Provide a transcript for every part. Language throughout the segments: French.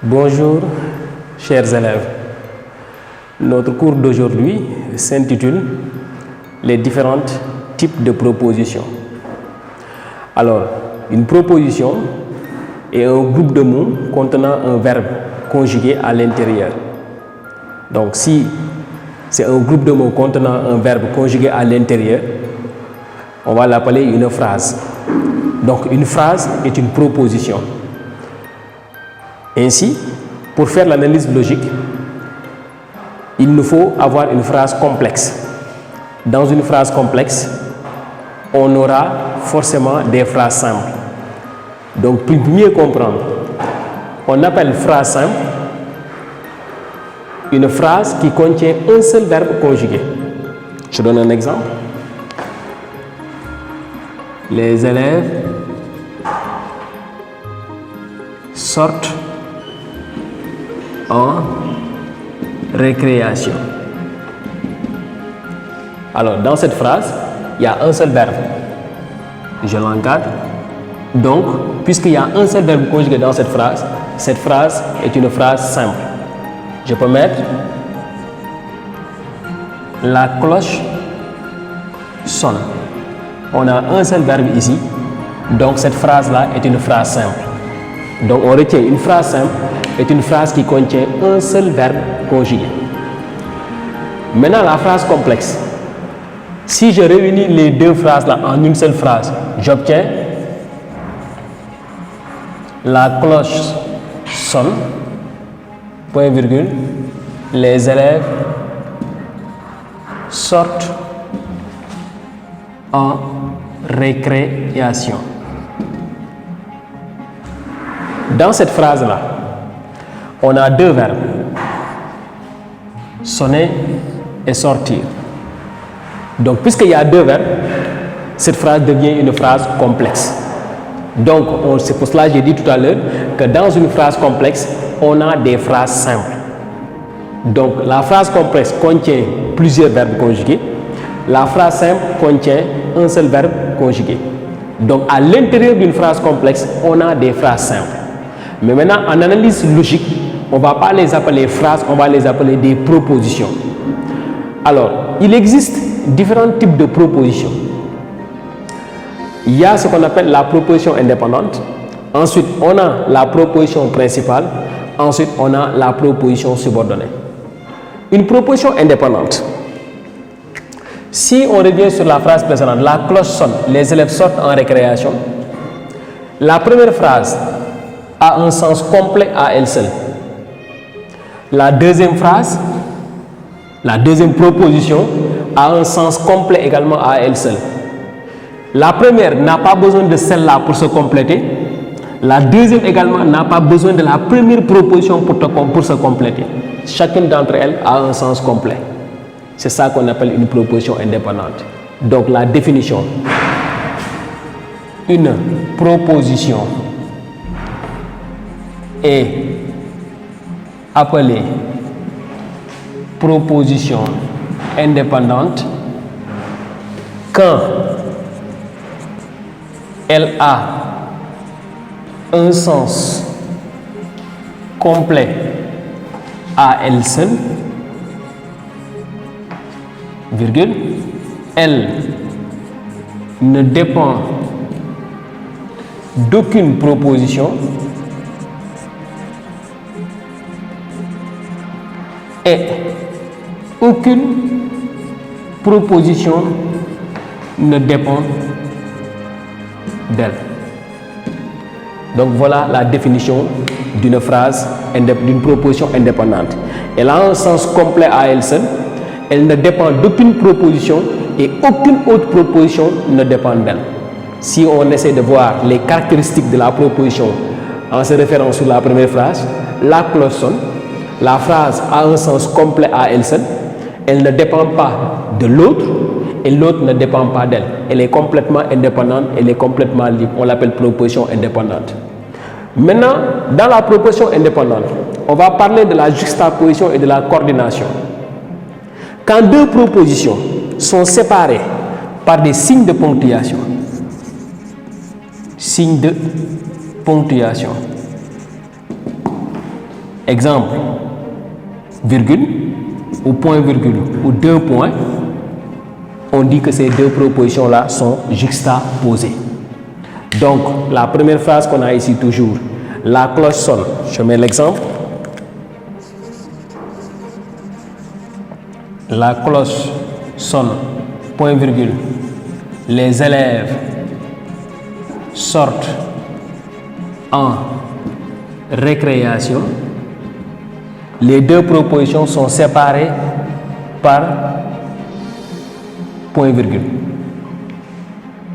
Bonjour, chers élèves. Notre cours d'aujourd'hui s'intitule « Les différents types de propositions ». Alors, une proposition est un groupe de mots contenant un verbe conjugué à l'intérieur. Donc, si c'est un groupe de mots contenant un verbe conjugué à l'intérieur, on va l'appeler une phrase. Donc, une phrase est une proposition. Ainsi, pour faire l'analyse logique, il nous faut avoir une phrase complexe. Dans une phrase complexe, on aura forcément des phrases simples. Donc, pour mieux comprendre, on appelle phrase simple une phrase qui contient un seul verbe conjugué. Je donne un exemple. Les élèves sortent en récréation. Alors, dans cette phrase, il y a un seul verbe. Je l'encadre. Donc, puisqu'il y a un seul verbe conjugué dans cette phrase est une phrase simple. Je peux mettre la cloche sonne. On a un seul verbe ici. Donc, cette phrase-là est une phrase simple. Donc, on retient une phrase simple est une phrase qui contient un seul verbe conjugué. Maintenant, la phrase complexe. Si je réunis les deux phrases-là en une seule phrase, j'obtiens la cloche sonne, point virgule, les élèves sortent en récréation. Dans cette phrase-là, on a deux verbes, sonner et sortir. Donc, puisqu'il y a deux verbes, cette phrase devient une phrase complexe. Donc, c'est pour cela que j'ai dit tout à l'heure que dans une phrase complexe, on a des phrases simples. Donc, la phrase complexe contient plusieurs verbes conjugués. La phrase simple contient un seul verbe conjugué. Donc, à l'intérieur d'une phrase complexe, on a des phrases simples. Mais maintenant, en analyse logique, on ne va pas les appeler phrases, on va les appeler des propositions. Alors, il existe différents types de propositions. Il y a ce qu'on appelle la proposition indépendante. Ensuite, on a la proposition principale. Ensuite, on a la proposition subordonnée. Une proposition indépendante. Si on revient sur la phrase précédente, la cloche sonne, les élèves sortent en récréation. La première phrase a un sens complet à elle seule. La deuxième phrase, la deuxième proposition a un sens complet également à elle seule. La première n'a pas besoin de celle-là pour se compléter. La deuxième également n'a pas besoin de la première proposition pour se compléter. Chacune d'entre elles a un sens complet. C'est ça qu'on appelle une proposition indépendante. Donc la définition. Une proposition est appelée proposition indépendante quand elle a un sens complet à elle seule, virgule, elle ne dépend d'aucune proposition et aucune proposition ne dépend d'elle. Donc voilà la définition d'une phrase, d'une proposition indépendante. Elle a un sens complet à elle seule, elle ne dépend d'aucune proposition et aucune autre proposition ne dépend d'elle. Si on essaie de voir les caractéristiques de la proposition en se référant sur la première phrase, la cloche sonne, la phrase a un sens complet à elle seule, elle ne dépend pas de l'autre et l'autre ne dépend pas d'elle. Elle est complètement indépendante, elle est complètement libre. On l'appelle proposition indépendante. Maintenant, dans la proposition indépendante, on va parler de la juxtaposition et de la coordination. Quand deux propositions sont séparées par des signes de ponctuation, ponctuation. Exemple, virgule ou point virgule ou deux points, on dit que ces deux propositions-là sont juxtaposées. Donc, la première phrase qu'on a ici toujours, la cloche sonne. Je mets l'exemple. La cloche sonne, point virgule. Les élèves sortent en récréation. Les deux propositions sont séparées par point virgule.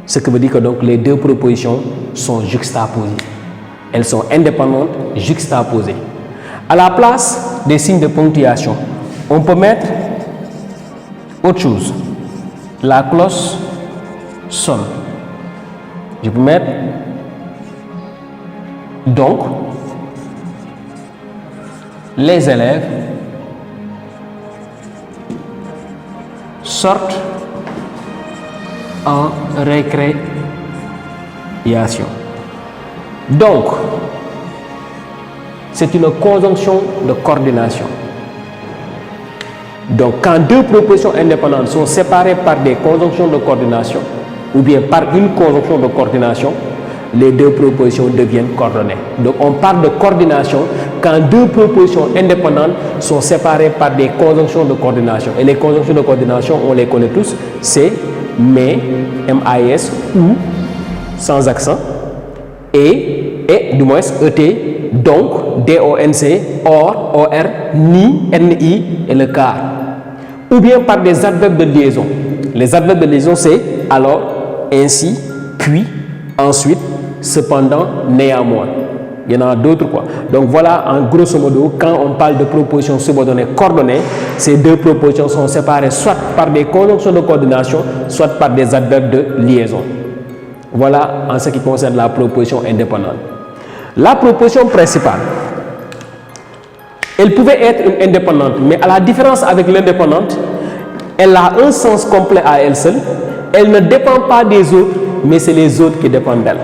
Ce qui veut dire que donc les deux propositions sont juxtaposées. Elles sont indépendantes, juxtaposées. À la place des signes de ponctuation, on peut mettre autre chose. La cloche sonne. Je peux mettre donc les élèves sortent en récréation. Donc, c'est une conjonction de coordination. Donc, quand deux propositions indépendantes sont séparées par des conjonctions de coordination, ou bien par une conjonction de coordination, les deux propositions deviennent coordonnées. Donc, on parle de coordination quand deux propositions indépendantes sont séparées par des conjonctions de coordination. Et les conjonctions de coordination, on les connaît tous, c'est mais, M-A-I-S, ou, sans accent, et du moins, E-T, donc, D-O-N-C, or, O-R, ni, N-I, et le car. Ou bien par des adverbes de liaison. Les adverbes de liaison, c'est alors, ainsi, puis, ensuite, cependant, néanmoins. Il y en a d'autres quoi. Donc voilà, en grosso modo, quand on parle de propositions subordonnées coordonnées, ces deux propositions sont séparées soit par des conjonctions de coordination, soit par des adverbes de liaison. Voilà en ce qui concerne la proposition indépendante. La proposition principale, elle pouvait être une indépendante, mais à la différence avec l'indépendante, elle a un sens complet à elle seule. Elle ne dépend pas des autres, mais c'est les autres qui dépendent d'elle.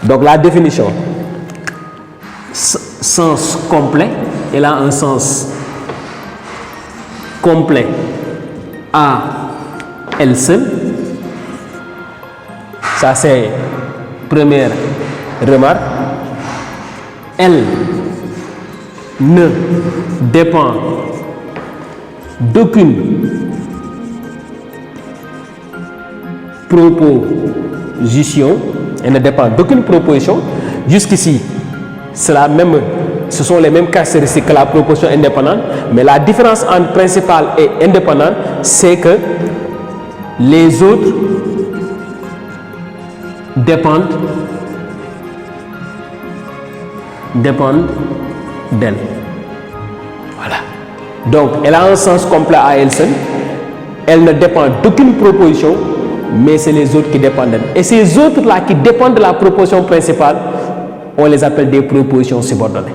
Donc la définition, sens complet, elle a un sens complet à elle seule. Ça c'est première remarque. Elle ne dépend d'aucune proposition. Elle ne dépend d'aucune proposition. Jusqu'ici, ce sont les mêmes caractéristiques que la proposition indépendante, mais la différence entre principale et indépendante, c'est que les autres dépendent d'elle. Voilà. Donc, elle a un sens complet à elle seule. Elle ne dépend d'aucune proposition, mais c'est les autres qui dépendent d'elle. Et ces autres-là qui dépendent de la proposition principale, on les appelle des propositions subordonnées.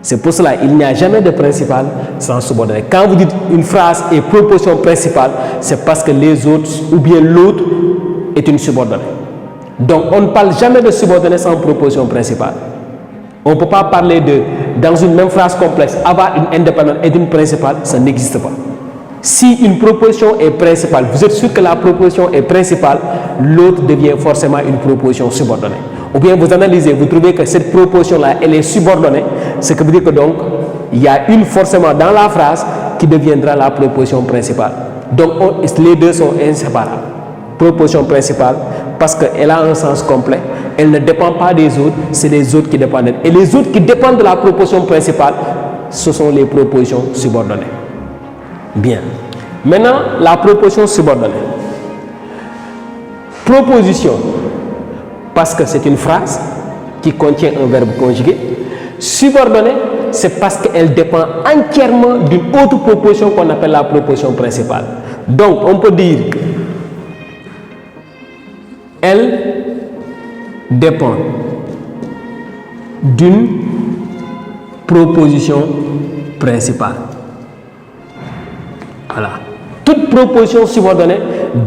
C'est pour cela qu'il n'y a jamais de principale sans subordonnée. Quand vous dites une phrase est proposition principale, c'est parce que les autres ou bien l'autre est une subordonnée. Donc on ne parle jamais de subordonnée sans proposition principale. On ne peut pas parler dans une même phrase complexe, avoir une indépendante et une principale, ça n'existe pas. Si une proposition est principale, vous êtes sûr que la proposition est principale, l'autre devient forcément une proposition subordonnée. Ou bien vous analysez, vous trouvez que cette proposition-là, elle est subordonnée, ce qui veut dire que donc, il y a une forcément dans la phrase qui deviendra la proposition principale. Donc les deux sont inséparables. Proposition principale, parce qu'elle a un sens complet, elle ne dépend pas des autres, c'est les autres qui dépendent d'elle. Et les autres qui dépendent de la proposition principale, ce sont les propositions subordonnées. Bien. Maintenant, la proposition subordonnée. Proposition, parce que c'est une phrase qui contient un verbe conjugué. Subordonnée, c'est parce qu'elle dépend entièrement d'une autre proposition qu'on appelle la proposition principale. Donc, on peut dire elle dépend d'une proposition principale. Voilà. Toute proposition subordonnée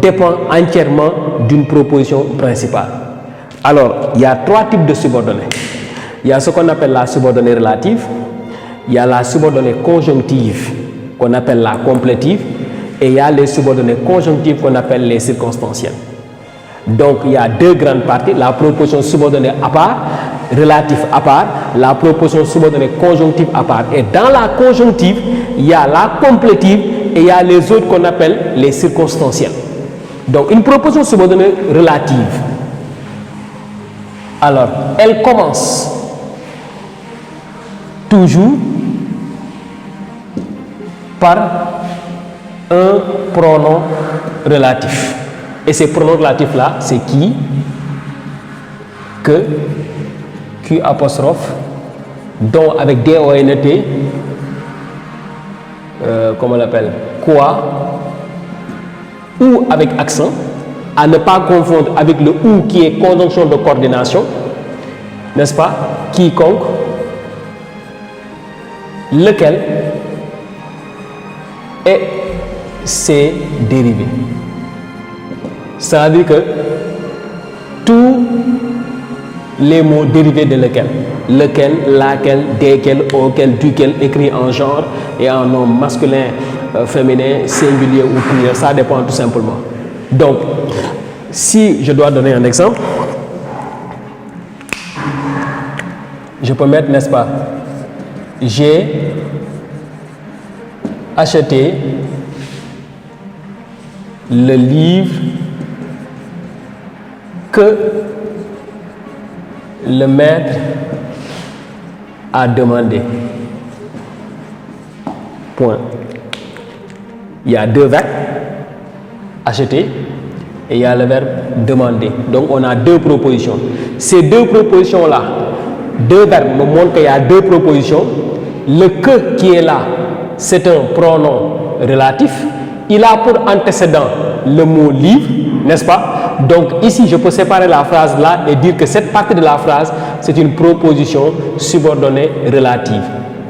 dépend entièrement d'une proposition principale. Alors, il y a 3 types de subordonnées. Il y a ce qu'on appelle la subordonnée relative, il y a la subordonnée conjonctive qu'on appelle la complétive, et il y a les subordonnées conjonctives qu'on appelle les circonstancielles. Donc, il y a 2 grandes parties, la proposition subordonnée à part, relative à part, la proposition subordonnée conjonctive à part. Et dans la conjonctive, il y a la complétive et il y a les autres qu'on appelle les circonstancielles. Donc, une proposition subordonnée relative, alors, elle commence toujours par un pronom relatif. Et ces pronoms relatifs-là, c'est qui, que, Q apostrophe, dont avec D-O-N-T, comment on l'appelle, quoi, ou avec accent, à ne pas confondre avec le ou qui est conjonction de coordination, n'est-ce pas, quiconque, lequel, et ses dérivés. Ça veut dire que tous les mots dérivés de lequel, laquelle, desquels, auquel, duquel, écrit en genre et en nom masculin, féminin, singulier ou pluriel, ça dépend tout simplement. Donc, si je dois donner un exemple, je peux mettre, n'est-ce pas, j'ai acheté le livre que le maître a demandé. Point. Il y a 2 verbes, acheter, et il y a le verbe demander. Donc on a 2 propositions. Ces 2 propositions-là, 2 verbes me montrent qu'il y a 2 propositions. Le que qui est là, c'est un pronom relatif. Il a pour antécédent le mot livre, n'est-ce pas? Donc ici, je peux séparer la phrase là et dire que cette partie de la phrase, c'est une proposition subordonnée relative.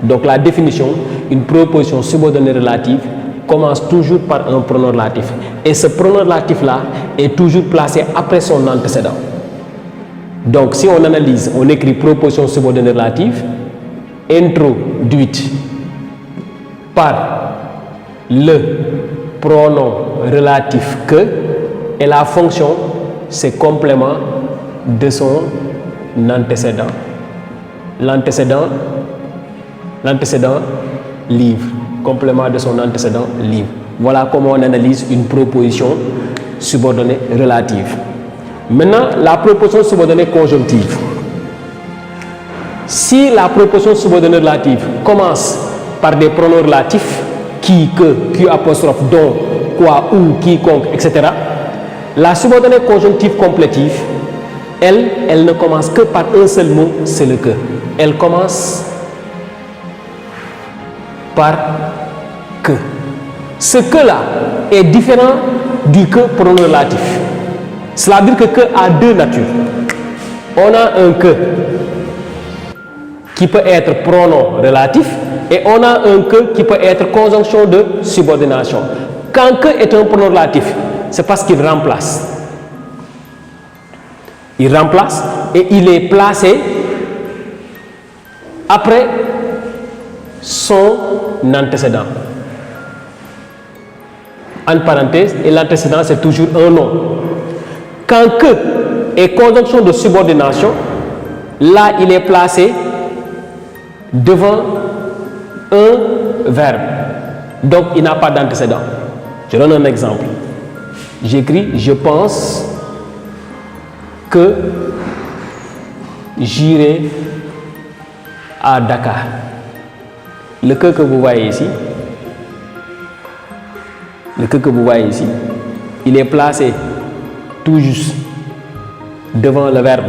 Donc la définition, une proposition subordonnée relative commence toujours par un pronom relatif. Et ce pronom relatif-là est toujours placé après son antécédent. Donc si on analyse, on écrit proposition subordonnée relative, introduite par le pronom relatif que, et la fonction, c'est complément de son antécédent. L'antécédent livre. Complément de son antécédent livre. Voilà comment on analyse une proposition subordonnée relative. Maintenant, la proposition subordonnée conjonctive. Si la proposition subordonnée relative commence par des pronoms relatifs, qui, que, Q apostrophe, dont, quoi, ou, quiconque, etc., la subordonnée conjonctive complétive, elle ne commence que par un seul mot, c'est le que. Elle commence par que. Ce que-là est différent du que pronom relatif. Cela veut dire que a 2 natures. On a un que qui peut être pronom relatif et on a un que qui peut être conjonction de subordination. Quand que est un pronom relatif, c'est parce qu'il remplace. Il remplace et il est placé après son antécédent. En parenthèse, et l'antécédent c'est toujours un nom. Quand que est conjonction de subordination, là il est placé devant un verbe. Donc il n'a pas d'antécédent. Je donne un exemple. J'écris je pense que j'irai à Dakar. Le que vous voyez ici, il est placé tout juste devant le verbe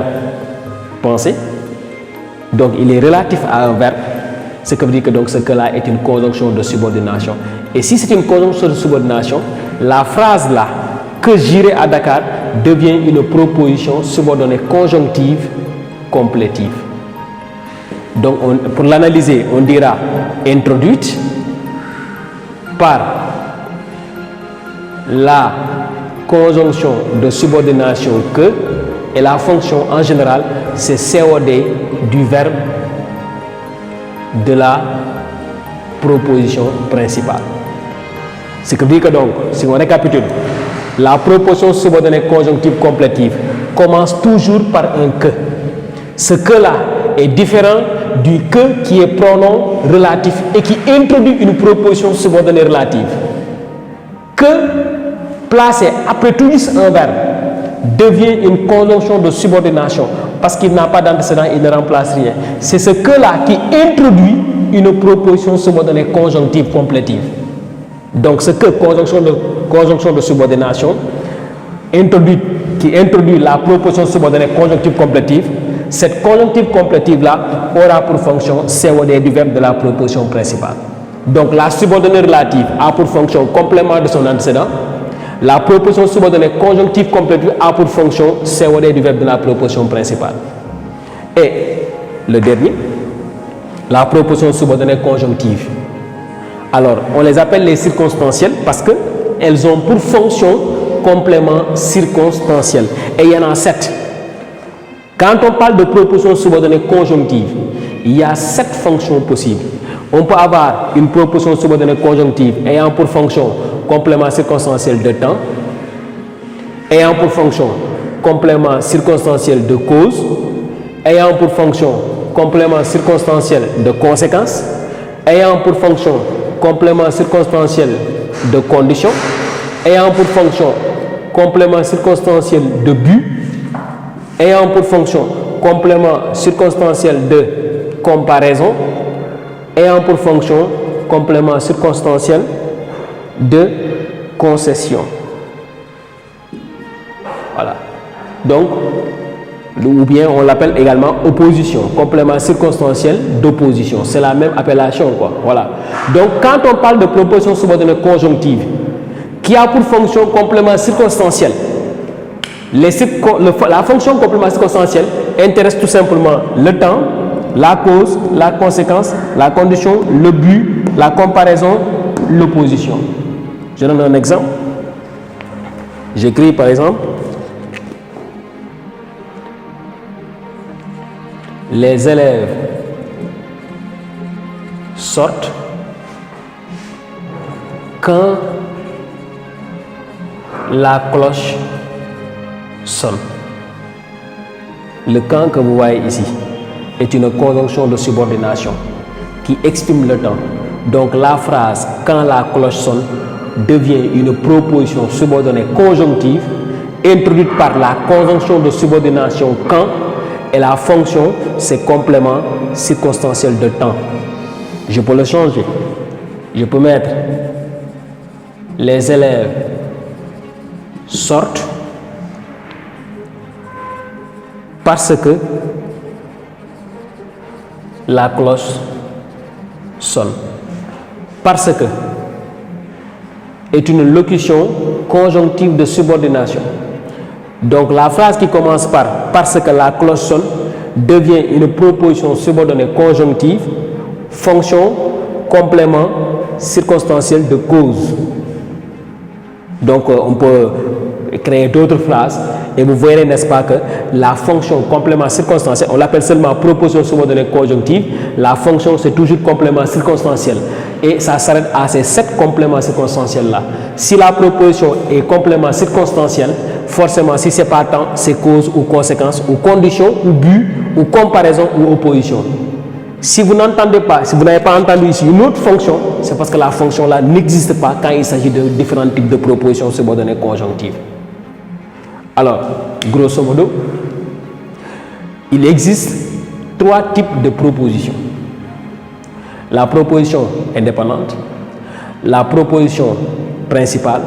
penser. Donc il est relatif à un verbe, ce qui veut dire que donc ce que-là est une conjonction de subordination. Et si c'est une conjonction de subordination, la phrase là, que j'irai à Dakar, devient une proposition subordonnée conjonctive complétive. Donc pour l'analyser, on dira introduite par la conjonction de subordination que et la fonction en général, c'est COD du verbe de la proposition principale. Ce qui veut dire que donc, si on récapitule, la proposition subordonnée conjonctive complétive commence toujours par un que. Ce que-là est différent du que qui est pronom relatif et qui introduit une proposition subordonnée relative. Que, placé après tout un verbe, devient une conjonction de subordination parce qu'il n'a pas d'antécédent, il ne remplace rien. C'est ce que-là qui introduit une proposition subordonnée conjonctive complétive. Donc ce que, conjonction de subordination, qui introduit la proposition subordonnée conjonctive complétive, cette conjonctive complétive-là aura pour fonction COD du verbe de la proposition principale. Donc la subordonnée relative a pour fonction complément de son antécédent. La proposition subordonnée conjonctive complétive a pour fonction COD du verbe de la proposition principale. Et le dernier, la proposition subordonnée conjonctive. Alors, on les appelle les circonstancielles parce qu'elles ont pour fonction complément circonstanciel. Et il y en a 7. Quand on parle de proposition subordonnée conjonctive, il y a 7 fonctions possibles. On peut avoir une proposition subordonnée conjonctive ayant pour fonction complément circonstanciel de temps, ayant pour fonction complément circonstanciel de cause, ayant pour fonction complément circonstanciel de conséquence, ayant pour fonction complément circonstanciel de condition, ayant pour fonction complément circonstanciel de but, ayant pour fonction complément circonstanciel de comparaison, ayant pour fonction complément circonstanciel de concession. Voilà. Donc, ou bien on l'appelle également opposition, complément circonstanciel d'opposition. C'est la même appellation, quoi. Voilà. Donc, quand on parle de proposition subordonnée conjonctive, qui a pour fonction complément circonstanciel, la fonction complément circonstanciel intéresse tout simplement le temps, la cause, la conséquence, la condition, le but, la comparaison, l'opposition. Je donne un exemple. J'écris par exemple les élèves sortent quand la cloche sonne. Le quand que vous voyez ici est une conjonction de subordination qui exprime le temps. Donc la phrase quand la cloche sonne devient une proposition subordonnée conjonctive introduite par la conjonction de subordination quand et la fonction c'est complément circonstanciel de temps. Je peux le changer. Je peux mettre les élèves sortent parce que la cloche sonne. Parce que est une locution conjonctive de subordination. Donc la phrase qui commence par parce que la cloche sonne devient une proposition subordonnée conjonctive, fonction, complément circonstanciel de cause. Donc on peut créer d'autres phrases et vous verrez, n'est-ce pas, que la fonction complément circonstanciel, on l'appelle seulement proposition subordonnée conjonctive, la fonction c'est toujours complément circonstanciel et ça s'arrête à ces 7 compléments circonstanciels là. Si la proposition est complément circonstanciel, forcément si c'est pas temps, c'est cause ou conséquence ou condition ou but ou comparaison ou opposition. Si vous n'entendez pas, si vous n'avez pas entendu ici une autre fonction, c'est parce que la fonction là n'existe pas quand il s'agit de différents types de propositions subordonnées conjonctives. Alors, grosso modo, il existe 3 types de propositions. La proposition indépendante, la proposition principale,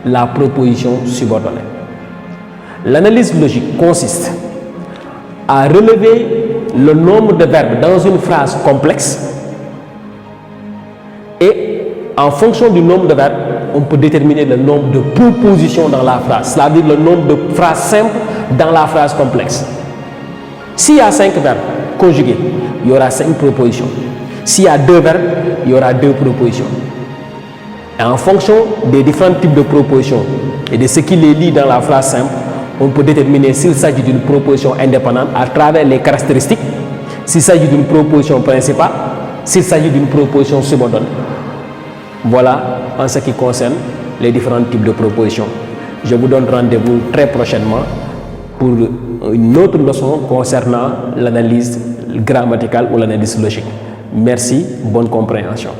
la proposition subordonnée. L'analyse logique consiste à relever le nombre de verbes dans une phrase complexe et en fonction du nombre de verbes, on peut déterminer le nombre de propositions dans la phrase, c'est-à-dire le nombre de phrases simples dans la phrase complexe. S'il y a 5 verbes conjugués, il y aura 5 propositions. S'il y a 2 verbes, il y aura 2 propositions. Et en fonction des différents types de propositions et de ce qui les lie dans la phrase simple, on peut déterminer s'il s'agit d'une proposition indépendante à travers les caractéristiques, s'il s'agit d'une proposition principale, s'il s'agit d'une proposition subordonnée. Voilà en ce qui concerne les différents types de propositions. Je vous donne rendez-vous très prochainement pour une autre leçon concernant l'analyse grammaticale ou l'analyse logique. Merci, bonne compréhension.